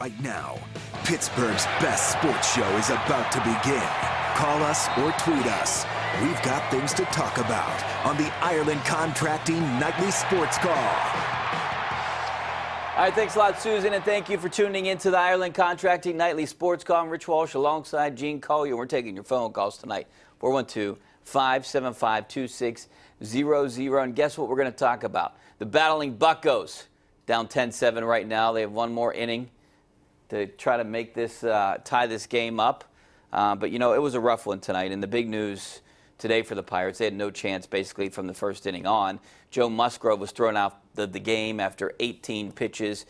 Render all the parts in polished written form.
Right now, Pittsburgh's best sports show is about to begin. Call us or tweet us. We've got things to talk about on the Ireland Contracting Nightly Sports Call. All right, thanks a lot, Susan, and thank you for tuning in to the Ireland Contracting Nightly Sports Call. I'm Rich Walsh alongside Gene Collier. We're taking your phone calls tonight, 412-575-2600. And guess what we're going to talk about? The Battling Buccos, down 10-7 right now. They have one more inning to try to make this, tie this game up. But, you know, it was a rough one tonight. And the big news today for the Pirates, they had no chance basically from the first inning on. Joe Musgrove was thrown out the game after 18 pitches.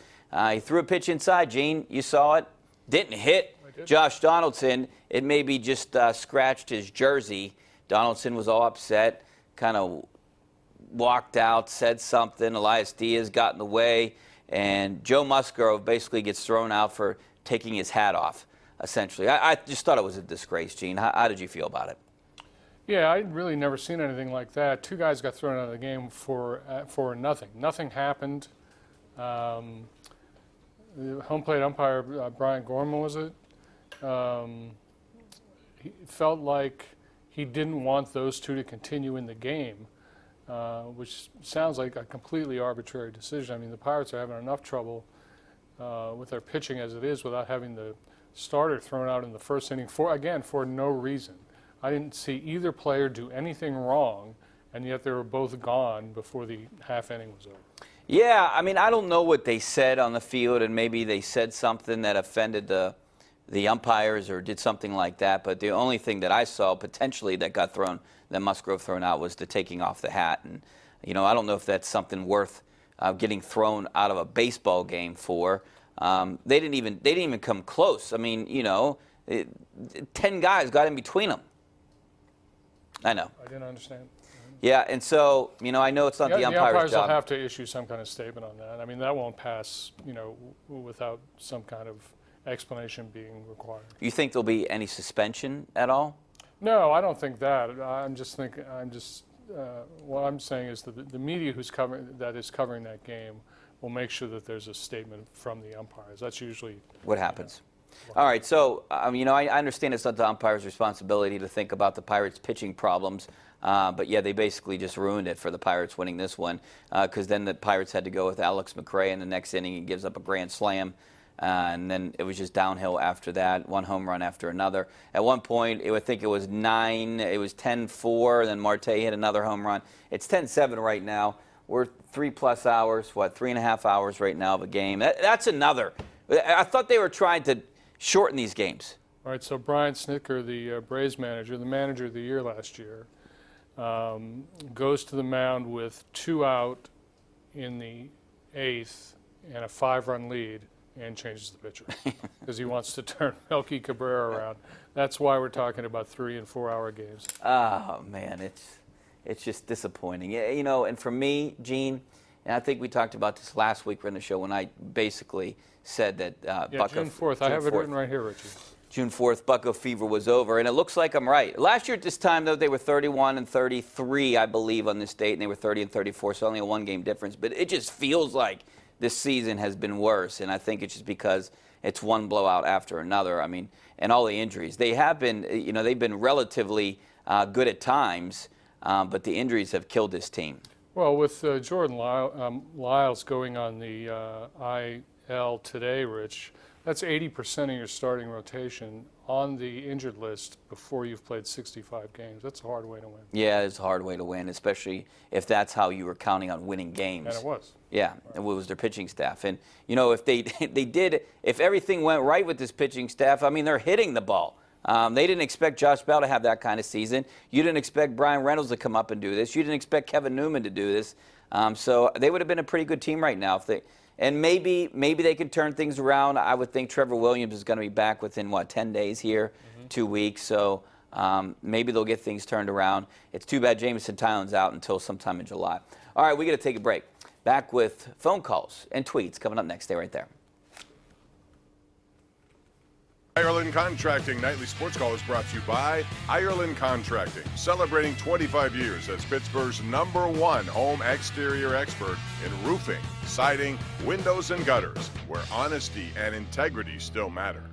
He threw a pitch inside, Gene. You saw it. Didn't hit Josh Donaldson. It maybe just scratched his jersey. Donaldson was all upset, kind of walked out, said something. Elias Diaz got in the way. And Joe Musgrove basically gets thrown out for taking his hat off, essentially. I just thought it was a disgrace, Gene. How did you feel about it? Yeah, I'd really never seen anything like that. Two guys got thrown out of the game for nothing. Nothing happened. The home plate umpire, Brian Gorman, was it? He felt like he didn't want those two to continue in the game. Which sounds like a completely arbitrary decision. I mean, the Pirates are having enough trouble with their pitching as it is without having the starter thrown out in the first inning for no reason. I didn't see either player do anything wrong, and yet they were both gone before the half inning was over. Yeah, I mean, I don't know what they said on the field, and maybe they said something that offended the umpires or did something like that, but the only thing that I saw potentially that got thrown, that Musgrove thrown out, was the taking off the hat. And, you know, I don't know if that's something worth getting thrown out of a baseball game for. They didn't even come close. I mean, you know, 10 guys got in between them. I know. I didn't understand. Yeah, and so, you know, I know it's not the umpire's job. Will have to issue some kind of statement on that. I mean, that won't pass, you know, without some kind of explanation being required. You think there'll be any suspension at all? No, I don't think that. What I'm saying is that the media that is covering that game will make sure that there's a statement from the umpires. That's usually what happens. All right, so you know, I understand it's not the umpire's responsibility to think about the Pirates' pitching problems, but yeah, they basically just ruined it for the Pirates winning this one, because then the Pirates had to go with Alex McRae in the next inning. He gives up a grand slam. And then it was just downhill after that, one home run after another. At one point, I think it was 10-4, and then Marte hit another home run. It's 10-7 right now. We're 3+ hours, 3.5 hours right now of a game. That's another. I thought they were trying to shorten these games. All right, so Brian Snitker, the Braves manager, the manager of the year last year, goes to the mound with 2 out in the 8th and a 5-run lead, and changes the pitcher because he wants to turn Melky Cabrera around. That's why we're talking about 3- and 4-hour games. Oh man, it's just disappointing. You know, and for me, Gene, and I think we talked about this last week on the show when I basically said that June 4th. I have it written right here, Richie. June 4th, Bucco fever was over, and it looks like I'm right. Last year at this time, though, they were 31-33, I believe, on this date, and they were 30-34, so only a 1-game difference. But it just feels like this season has been worse, and I think it's just because it's one blowout after another. I mean, and all the injuries. They have been, you know, they've been relatively good at times, but the injuries have killed this team. Well, with Jordan Lyles going on the IL today, Rich, that's 80% of your starting rotation on the injured list before you've played 65 games. That's a hard way to win. Yeah, it's a hard way to win, especially if that's how you were counting on winning games. And it was. Yeah, it was their pitching staff. And, you know, if if everything went right with this pitching staff, I mean, they're hitting the ball. They didn't expect Josh Bell to have that kind of season. You didn't expect Brian Reynolds to come up and do this. You didn't expect Kevin Newman to do this. So they would have been a pretty good team right now if they. And maybe they could turn things around. I would think Trevor Williams is going to be back within, 10 days here, 2 weeks. So maybe they'll get things turned around. It's too bad Jameson Tylen's out until sometime in July. All right, we got to take a break. Back with phone calls and tweets coming up next. Stay right there. Ireland Contracting Nightly Sports Call is brought to you by Ireland Contracting, celebrating 25 years as Pittsburgh's #1 home exterior expert in roofing, siding, windows, and gutters, where honesty and integrity still matter.